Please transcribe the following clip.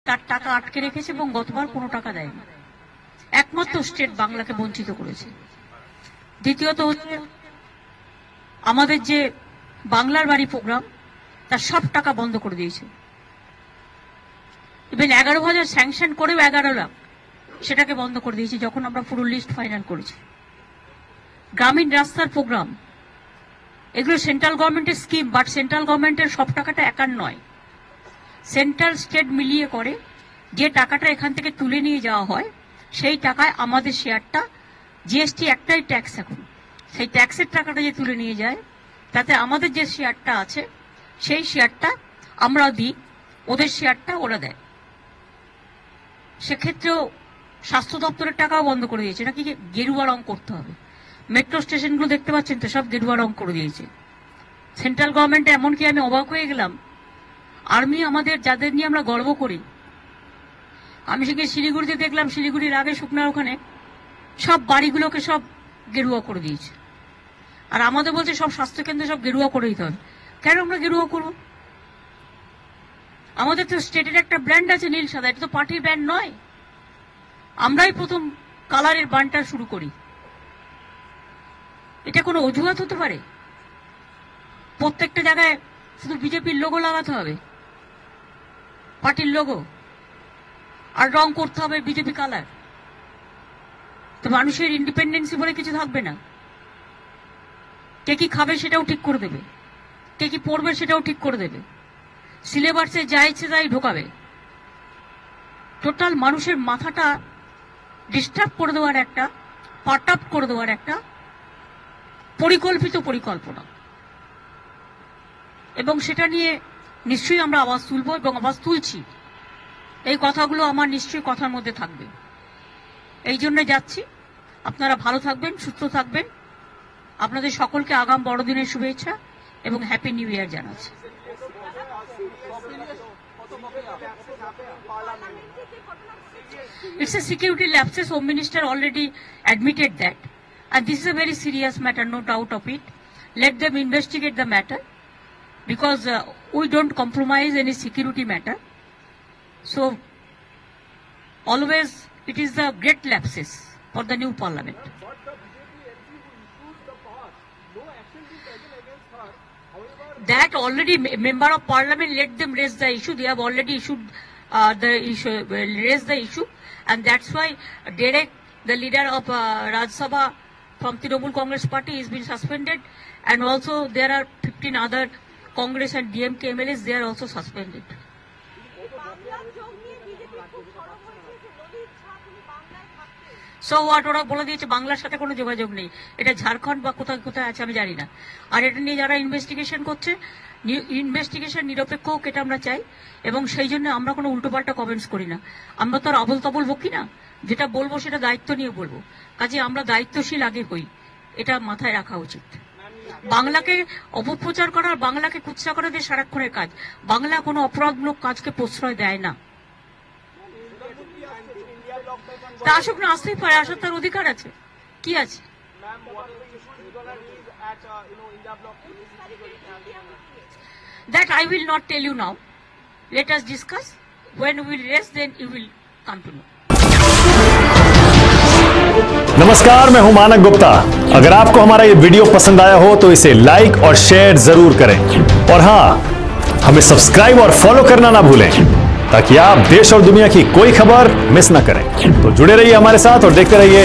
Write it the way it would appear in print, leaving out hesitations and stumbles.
তার টাকা আটকে রেখেছে এবং গতবার কোনো টাকা দেয়নি। একমাত্র স্টেট বাংলাকে বঞ্চিত করেছে। দ্বিতীয়ত হচ্ছে আমাদের যে বাংলার বাড়ি প্রোগ্রাম, তার সব টাকা বন্ধ করে দিয়েছে। ইভেন 11,000 স্যাংশন করেও 11 লাখ সেটাকে বন্ধ করে দিয়েছে যখন আমরা পুরো লিস্ট ফাইনাল করেছি। গ্রামীণ রাস্তার প্রোগ্রাম, এগুলো সেন্ট্রাল গভর্নমেন্টের স্কিম, বাট সেন্ট্রাল গভর্নমেন্টের সব টাকাটা একার নয়, সেন্ট্রাল স্টেট মিলিয়ে করে। যে টাকাটা এখান থেকে তুলে নিয়ে যাওয়া হয় সেই টাকায় আমাদের শেয়ারটা, জিএসটি একটাই ট্যাক্স এখন, সেই ট্যাক্সের টাকাটা যে তুলে নিয়ে যায় তাতে আমাদের যে শেয়ারটা আছে সেই শেয়ারটা আমরা দিই, ওদের শেয়ারটা ওরা দেয়। সেক্ষেত্রেও স্বাস্থ্য দপ্তরের টাকাও বন্ধ করে দিয়েছে, নাকি গেরুয়া রং করতে হবে। মেট্রো স্টেশনগুলো দেখতে পাচ্ছেন তো, সব গেরুয়া রং করে দিয়েছে সেন্ট্রাল গভর্নমেন্টে। এমনকি আমি অবাক হয়ে গেলাম, আর্মি আমাদের যাদের নিয়ে আমরা গর্ব করি, আমি সেখানে শিলিগুড়িতে দেখলাম, শিলিগুড়ির আগে শুকনার ওখানে সব বাড়িগুলোকে সব গেরুয়া করে দিয়েছে। আর আমাদের বলছে সব স্বাস্থ্যকেন্দ্রে সব গেরুয়া করে দিতে হবে। কেন আমরা গেরুয়া করবো? আমাদের তো স্টেটের একটা ব্র্যান্ড আছে নীল সাদা, এটা তো পার্টির ব্র্যান্ড নয়। আমরাই প্রথম কালারের বানটা শুরু করি। এটা কোনো অজুহাত হতে পারে? প্রত্যেকটা জায়গায় শুধু বিজেপির লোগো লাগাতে হবে, পার্টির লোগো, আর রং করতে হবে বিজেপি কালার? তো মানুষের ইন্ডিপেন্ডেন্সি বলে কিছু থাকবে না। কে কি খাবে সেটাও ঠিক করে দেবে, কে কি পড়বে সেটাও ঠিক করে দেবে, সিলেবাসে যা ইচ্ছে তাই ঢোকাবে। টোটাল মানুষের মাথাটা ডিস্টার্ব করে দেওয়ার একটা, পাট আপ করে দেওয়ার একটা পরিকল্পিত পরিকল্পনা। এবং সেটা নিয়ে নিশ্চয়ই আমরা আওয়াজ তুলব এবং আওয়াজ তুলছি। এই কথাগুলো আমার নিশ্চয়ই কথার মধ্যে থাকবে। এই জন্য যাচ্ছি। আপনারা ভালো থাকবেন, সুস্থ থাকবেন। আপনাদের সকলকে আগাম বড়দিনের শুভেচ্ছা এবং হ্যাপি নিউ ইয়ার জানাচ্ছি। It's a security lapses. Home Minister already admitted that, and this is a very serious matter, no doubt of it. Let them investigate the matter, because we don't compromise any security matter. So always it is the great lapses for the new parliament. That already member of parliament, let them raise the issue. They have already issued the issue, raised the issue, and that's why Derek, the leader of Rajya Sabha from Trinamool Congress Party, is been suspended, and also there are 15 other Congress and DMK MLAs. They are also suspended. So what, ওরা বলে দিয়েছে বাংলার সাথে কোনো যোগাযোগ নেই। এটা ঝাড়খণ্ড বা কোথায় কোথায় আছে আমি জানি না। আর এটা নিয়ে যারা ইনভেস্টিগেশন করছে, ইনভেস্টিগেশন নিরপেক্ষ হোক, এটা আমরা চাই। এবং সেই জন্য আমরা কোনো উল্টোপাল্টা কমেন্টস করি না। আমরা তো আর আবল তাবল বকি না, যেটা বলবো সেটা দায়িত্ব নিয়ে বলবো। কাজে আমরা দায়িত্বশীল আগে হই, এটা মাথায় রাখা উচিত। বাংলাকে অপপ্রচার করা আর বাংলাকে কুৎসা করা দিয়ে সারাক্ষণের কাজ। বাংলা কোনো অপরাধমূলক কাজকে প্রশ্রয় দেয় না। তা আসুক না, আসতেই পারে, আসার তার অধিকার আছে। কি আছে? That I will not tell you now. Let us discuss. When we will rest, then you will come to know. नमस्कार, मैं हूं मानक गुप्ता। अगर आपको हमारा ये वीडियो पसंद आया हो तो इसे लाइक और शेयर जरूर करें, और हां, हमें सब्सक्राइब और फॉलो करना ना भूलें, ताकि आप देश और दुनिया की कोई खबर मिस ना करें। तो जुड़े रहिए हमारे साथ और देखते रहिए